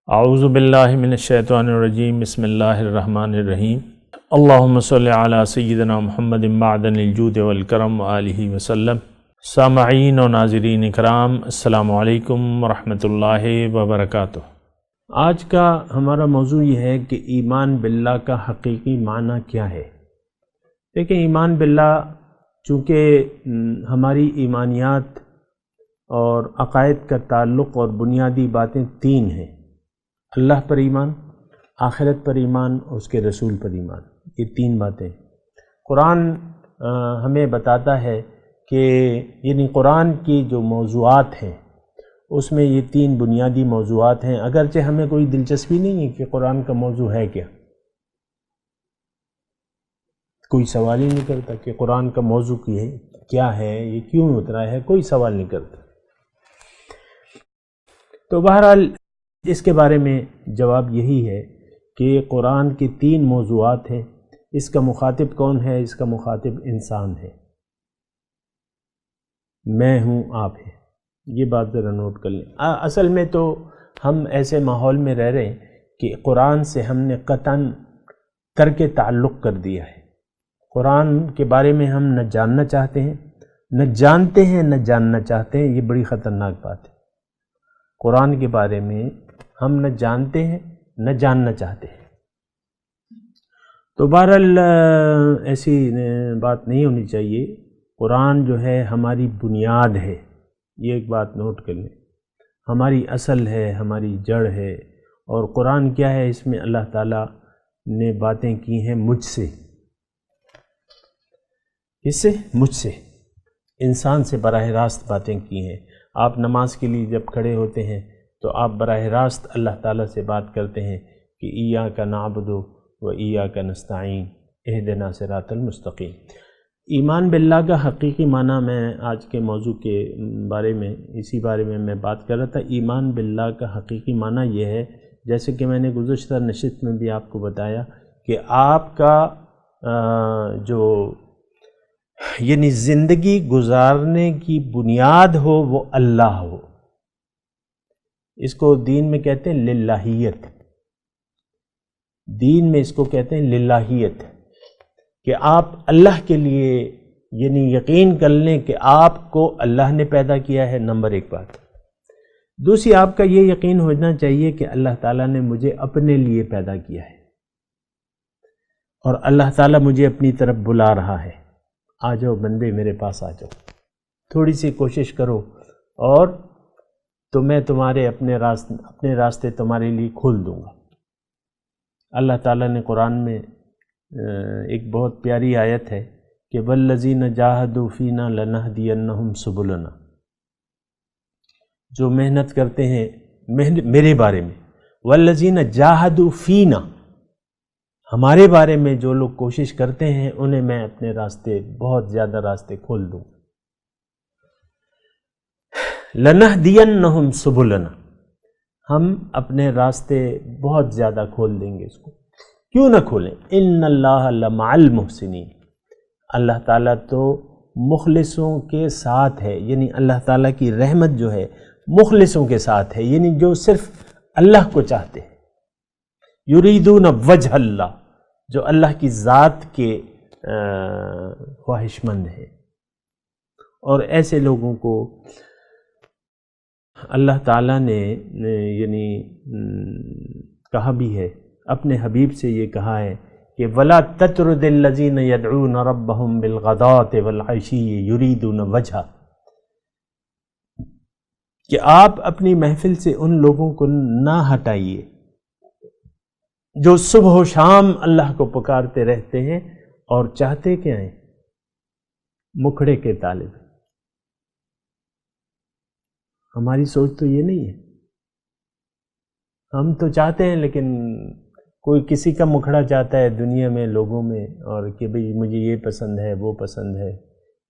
اعوذ باللہ من الشیطان الرجیم بسم اللہ الرحمن الرحیم اللہم صلی علی سیدنا محمد معدن الجود والکرم وآلہ وسلم۔ سامعین و ناظرین اکرام، السلام علیکم ورحمۃ اللہ وبرکاتہ۔ آج کا ہمارا موضوع یہ ہے کہ ایمان باللہ کا حقیقی معنی کیا ہے۔ دیکھیں، ایمان باللہ چونکہ ہماری ایمانیات اور عقائد کا تعلق اور بنیادی باتیں تین ہیں: اللہ پر ایمان، آخرت پر ایمان اور اس کے رسول پر ایمان۔ یہ تین باتیں قرآن ہمیں بتاتا ہے کہ یعنی قرآن کی جو موضوعات ہیں اس میں یہ تین بنیادی موضوعات ہیں، اگرچہ ہمیں کوئی دلچسپی نہیں ہے کہ قرآن کا موضوع ہے کیا، کوئی سوال ہی نہیں کرتا کہ قرآن کا موضوع کیا ہے، یہ کیوں اترا ہے، کوئی سوال نہیں کرتا۔ تو بہرحال اس کے بارے میں جواب یہی ہے کہ قرآن کی تین موضوعات ہیں۔ اس کا مخاطب کون ہے؟ اس کا مخاطب انسان ہے، میں ہوں، آپ ہیں۔ یہ بات ذرا نوٹ کر لیں۔ اصل میں تو ہم ایسے ماحول میں رہ رہے ہیں کہ قرآن سے ہم نے قطعاً ترک تعلق کر دیا ہے۔ قرآن کے بارے میں ہم نہ جاننا چاہتے ہیں، نہ جانتے ہیں، نہ جاننا چاہتے ہیں۔ یہ بڑی خطرناک بات ہے۔ قرآن کے بارے میں ہم نہ جانتے ہیں، نہ جاننا چاہتے ہیں۔ تو بہرحال ایسی بات نہیں ہونی چاہیے۔ قرآن جو ہے ہماری بنیاد ہے، یہ ایک بات نوٹ کر لیں، ہماری اصل ہے، ہماری جڑ ہے۔ اور قرآن کیا ہے؟ اس میں اللہ تعالیٰ نے باتیں کی ہیں مجھ سے۔ کس سے؟ مجھ سے، انسان سے براہ راست باتیں کی ہیں۔ آپ نماز کے لیے جب کھڑے ہوتے ہیں تو آپ براہ راست اللہ تعالیٰ سے بات کرتے ہیں کہ ایاک نعبد و ایاک نستعین اہدنا صراط المستقیم۔ ایمان باللہ کا حقیقی معنی میں آج کے موضوع کے بارے میں اسی بارے میں بات کر رہا تھا۔ ایمان باللہ کا حقیقی معنی یہ ہے، جیسے کہ میں نے گزشتہ نشست میں بھی آپ کو بتایا، کہ آپ کا جو یعنی زندگی گزارنے کی بنیاد ہو وہ اللہ ہو۔ اس کو دین میں کہتے ہیں للہیت، دین میں اس کو کہتے ہیں للہیت، کہ آپ اللہ کے لیے یعنی یقین کر لیں کہ آپ کو اللہ نے پیدا کیا ہے، نمبر ایک بات۔ دوسری، آپ کا یہ یقین ہونا چاہیے کہ اللہ تعالیٰ نے مجھے اپنے لیے پیدا کیا ہے اور اللہ تعالیٰ مجھے اپنی طرف بلا رہا ہے، آ جاؤ بندے میرے پاس آ جاؤ، تھوڑی سی کوشش کرو اور تو میں تمہارے اپنے راستے تمہارے لیے کھول دوں گا۔ اللہ تعالیٰ نے قرآن میں ایک بہت پیاری آیت ہے کہ والذین جاہدوا فینا لنہدینہم سبلنا، جو محنت کرتے ہیں میرے بارے میں، والذین جاہدوا فینا، ہمارے بارے میں جو لوگ کوشش کرتے ہیں انہیں میں اپنے راستے، بہت زیادہ راستے کھول دوں۔ لنہدینہم سبلنا، ہم اپنے راستے بہت زیادہ کھول دیں گے اس کو۔ کیوں نہ کھولیں؟ ان اللہ لمع المحسنین، اللہ تعالیٰ تو مخلصوں کے ساتھ ہے، یعنی اللہ تعالیٰ کی رحمت جو ہے مخلصوں کے ساتھ ہے، یعنی جو صرف اللہ کو چاہتے ہیں۔ یریدون وجہ اللہ، جو اللہ کی ذات کے خواہش مند ہیں۔ اور ایسے لوگوں کو اللہ تعالیٰ نے یعنی کہا بھی ہے، اپنے حبیب سے یہ کہا ہے کہ وَلَا تَطْرُدِ الَّذِينَ يَدْعُونَ رَبَّهُمْ بِالْغَدَاةِ وَالْعَشِيِّ يُرِيدُونَ وَجْهَهُ، کہ آپ اپنی محفل سے ان لوگوں کو نہ ہٹائیے جو صبح و شام اللہ کو پکارتے رہتے ہیں اور چاہتے کیا ہیں؟ مکھڑے کے طالب۔ ہماری سوچ تو یہ نہیں ہے، ہم تو چاہتے ہیں لیکن کوئی کسی کا مکھڑا چاہتا ہے دنیا میں، لوگوں میں، اور کہ بھئی مجھے یہ پسند ہے، وہ پسند ہے۔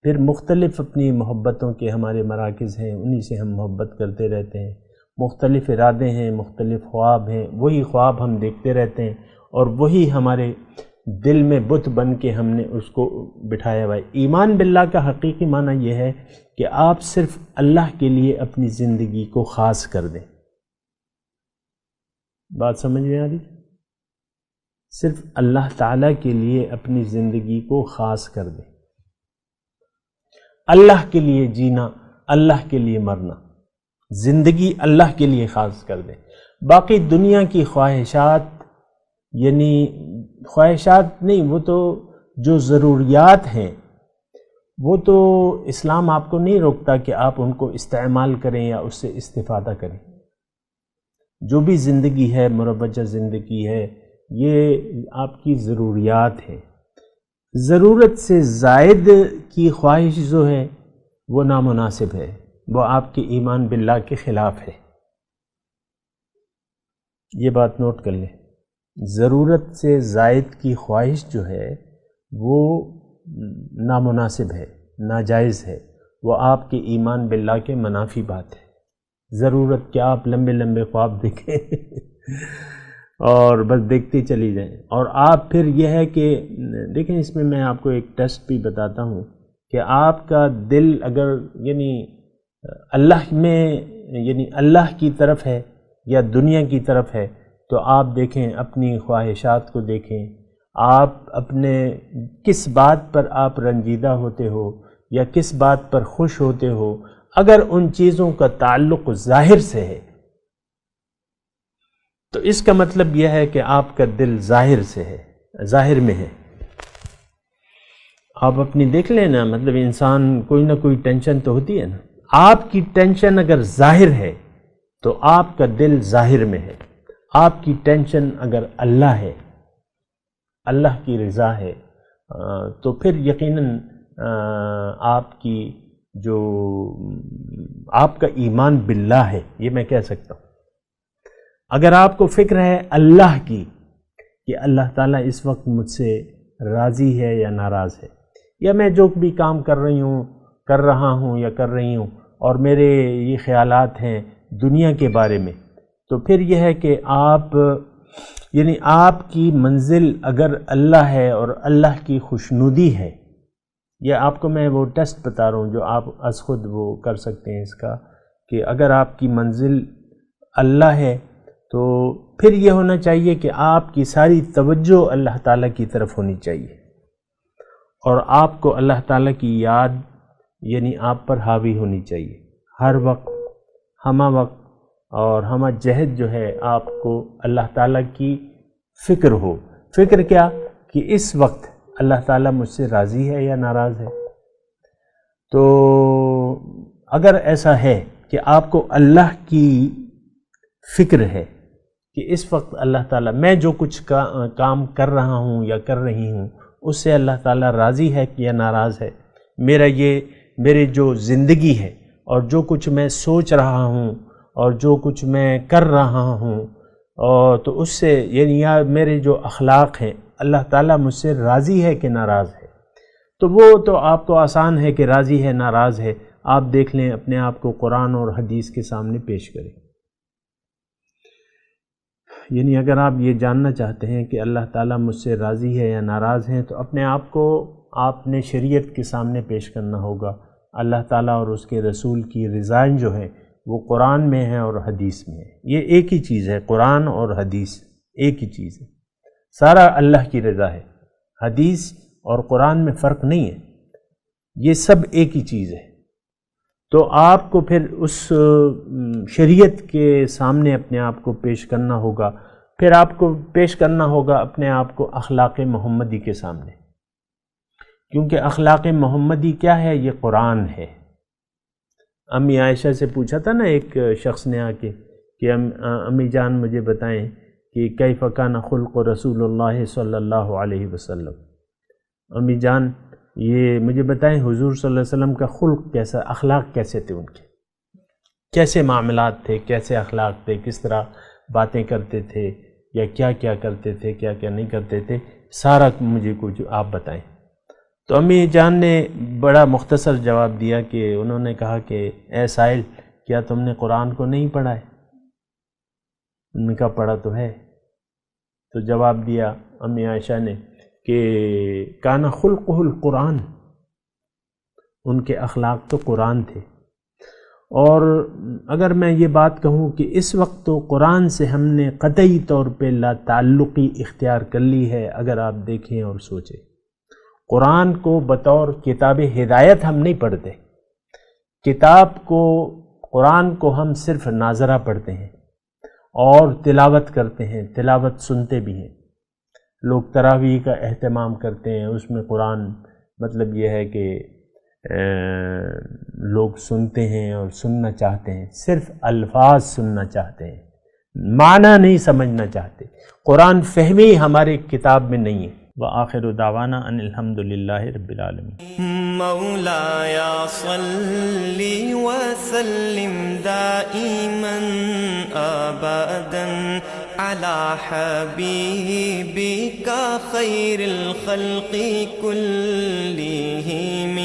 پھر مختلف اپنی محبتوں کے ہمارے مراکز ہیں، انہی سے ہم محبت کرتے رہتے ہیں۔ مختلف ارادے ہیں، مختلف خواب ہیں، وہی خواب ہم دیکھتے رہتے ہیں اور وہی ہمارے دل میں بت بن کے ہم نے اس کو بٹھایا ہوا ہے۔ ایمان باللہ کا حقیقی معنی یہ ہے کہ آپ صرف اللہ کے لیے اپنی زندگی کو خاص کر دیں۔ بات سمجھ میں آ رہی؟ صرف اللہ تعالیٰ کے لیے اپنی زندگی کو خاص کر دیں، اللہ کے لیے جینا، اللہ کے لیے مرنا، زندگی اللہ کے لیے خاص کر دیں۔ باقی دنیا کی خواہشات، یعنی خواہشات نہیں، وہ تو جو ضروریات ہیں وہ تو اسلام آپ کو نہیں روکتا کہ آپ ان کو استعمال کریں یا اس سے استفادہ کریں۔ جو بھی زندگی ہے، مروجہ زندگی ہے، یہ آپ کی ضروریات ہیں۔ ضرورت سے زائد کی خواہش جو ہے وہ نامناسب ہے، وہ آپ کے ایمان باللہ کے خلاف ہے۔ یہ بات نوٹ کر لیں، ضرورت سے زائد کی خواہش جو ہے وہ نامناسب ہے، ناجائز ہے، وہ آپ کے ایمان باللہ کے منافی بات ہے۔ ضرورت کیا آپ لمبے لمبے خواب دیکھیں اور بس دیکھتے چلی جائیں، اور آپ پھر یہ ہے کہ دیکھیں، اس میں آپ کو ایک ٹیسٹ بھی بتاتا ہوں کہ آپ کا دل اگر یعنی اللہ میں، یعنی اللہ کی طرف ہے یا دنیا کی طرف ہے، تو آپ دیکھیں اپنی خواہشات کو دیکھیں، آپ اپنے کس بات پر آپ رنجیدہ ہوتے ہو یا کس بات پر خوش ہوتے ہو۔ اگر ان چیزوں کا تعلق ظاہر سے ہے تو اس کا مطلب یہ ہے کہ آپ کا دل ظاہر سے ہے، ظاہر میں ہے۔ آپ اپنی دیکھ لیں نا، مطلب انسان کوئی نہ کوئی ٹینشن تو ہوتی ہے نا، آپ کی ٹینشن اگر ظاہر ہے تو آپ کا دل ظاہر میں ہے۔ آپ کی ٹینشن اگر اللہ ہے، اللہ کی رضا ہے، تو پھر یقیناً آپ کی جو آپ کا ایمان باللہ ہے، یہ میں کہہ سکتا ہوں۔ اگر آپ کو فکر ہے اللہ کی کہ اللہ تعالیٰ اس وقت مجھ سے راضی ہے یا ناراض ہے، یا میں جو بھی کام کر رہا ہوں یا کر رہی ہوں، اور میرے یہ خیالات ہیں دنیا کے بارے میں، تو پھر یہ ہے کہ آپ یعنی آپ کی منزل اگر اللہ ہے اور اللہ کی خوشنودی ہے، یہ آپ کو میں وہ ٹیسٹ بتا رہا ہوں جو آپ از خود وہ کر سکتے ہیں اس کا، کہ اگر آپ کی منزل اللہ ہے تو پھر یہ ہونا چاہیے کہ آپ کی ساری توجہ اللہ تعالیٰ کی طرف ہونی چاہیے، اور آپ کو اللہ تعالیٰ کی یاد یعنی آپ پر حاوی ہونی چاہیے ہر وقت، ہمہ وقت اور ہمہ جہد جو ہے آپ کو اللہ تعالیٰ کی فکر ہو۔ فکر کیا کہ اس وقت اللہ تعالیٰ مجھ سے راضی ہے یا ناراض ہے۔ تو اگر ایسا ہے کہ آپ کو اللہ کی فکر ہے کہ اس وقت اللہ تعالیٰ میں جو کچھ کام کر رہا ہوں یا کر رہی ہوں اس سے اللہ تعالیٰ راضی ہے یا ناراض ہے، میرے جو زندگی ہے اور جو کچھ میں سوچ رہا ہوں اور جو کچھ میں کر رہا ہوں، اور تو اس سے یعنی یا میرے جو اخلاق ہیں اللہ تعالیٰ مجھ سے راضی ہے کہ ناراض ہے، تو وہ تو آپ کو آسان ہے کہ راضی ہے ناراض ہے، آپ دیکھ لیں اپنے آپ کو قرآن اور حدیث کے سامنے پیش کریں۔ یعنی اگر آپ یہ جاننا چاہتے ہیں کہ اللہ تعالیٰ مجھ سے راضی ہے یا ناراض ہیں، تو اپنے آپ کو آپ نے شریعت کے سامنے پیش کرنا ہوگا۔ اللہ تعالیٰ اور اس کے رسول کی رضائیں جو ہیں وہ قرآن میں ہیں اور حدیث میں ہے، یہ ایک ہی چیز ہے، قرآن اور حدیث ایک ہی چیز ہے، سارا اللہ کی رضا ہے۔ حدیث اور قرآن میں فرق نہیں ہے، یہ سب ایک ہی چیز ہے۔ تو آپ کو پھر اس شریعت کے سامنے اپنے آپ کو پیش کرنا ہوگا، پھر آپ کو پیش کرنا ہوگا اپنے آپ کو اخلاق محمدی کے سامنے، کیونکہ اخلاق محمدی کیا ہے؟ یہ قرآن ہے۔ امی عائشہ سے پوچھا تھا نا ایک شخص نے آ کے کہ امی جان مجھے بتائیں کہ کیف کان خلق رسول اللہ صلی اللہ علیہ وسلم، امی جان یہ مجھے بتائیں حضور صلی اللہ علیہ وسلم کا خلق کیسا، اخلاق کیسے تھے، ان کے کیسے معاملات تھے، کیسے اخلاق تھے، کس طرح باتیں کرتے تھے، یا کیا کیا کرتے تھے، کیا کیا نہیں کرتے تھے، سارا مجھے کچھ آپ بتائیں۔ تو امی جان نے بڑا مختصر جواب دیا کہ انہوں نے کہا کہ اے سائل، کیا تم نے قرآن کو نہیں پڑھا ہے؟ انہوں نے کہا پڑھا تو ہے۔ تو جواب دیا امی عائشہ نے کہ کان خلقہ القرآن، ان کے اخلاق تو قرآن تھے۔ اور اگر میں یہ بات کہوں کہ اس وقت تو قرآن سے ہم نے قطعی طور پہ لا تعلقی اختیار کر لی ہے، اگر آپ دیکھیں اور سوچیں، قرآن کو بطور کتاب ہدایت ہم نہیں پڑھتے، قرآن کو ہم صرف ناظرہ پڑھتے ہیں اور تلاوت کرتے ہیں، تلاوت سنتے بھی ہیں۔ لوگ تراویح کا اہتمام کرتے ہیں، اس میں قرآن مطلب یہ ہے کہ لوگ سنتے ہیں اور سننا چاہتے ہیں، صرف الفاظ سننا چاہتے ہیں، معنی نہیں سمجھنا چاہتے۔ قرآن فہمی ہماری کتاب میں نہیں ہے۔ وآخر دعوانا ان الحمد للہ رب العالمین۔ مولاي صل وسلم دائما ابدا على حبيبك خير الخلق كلهم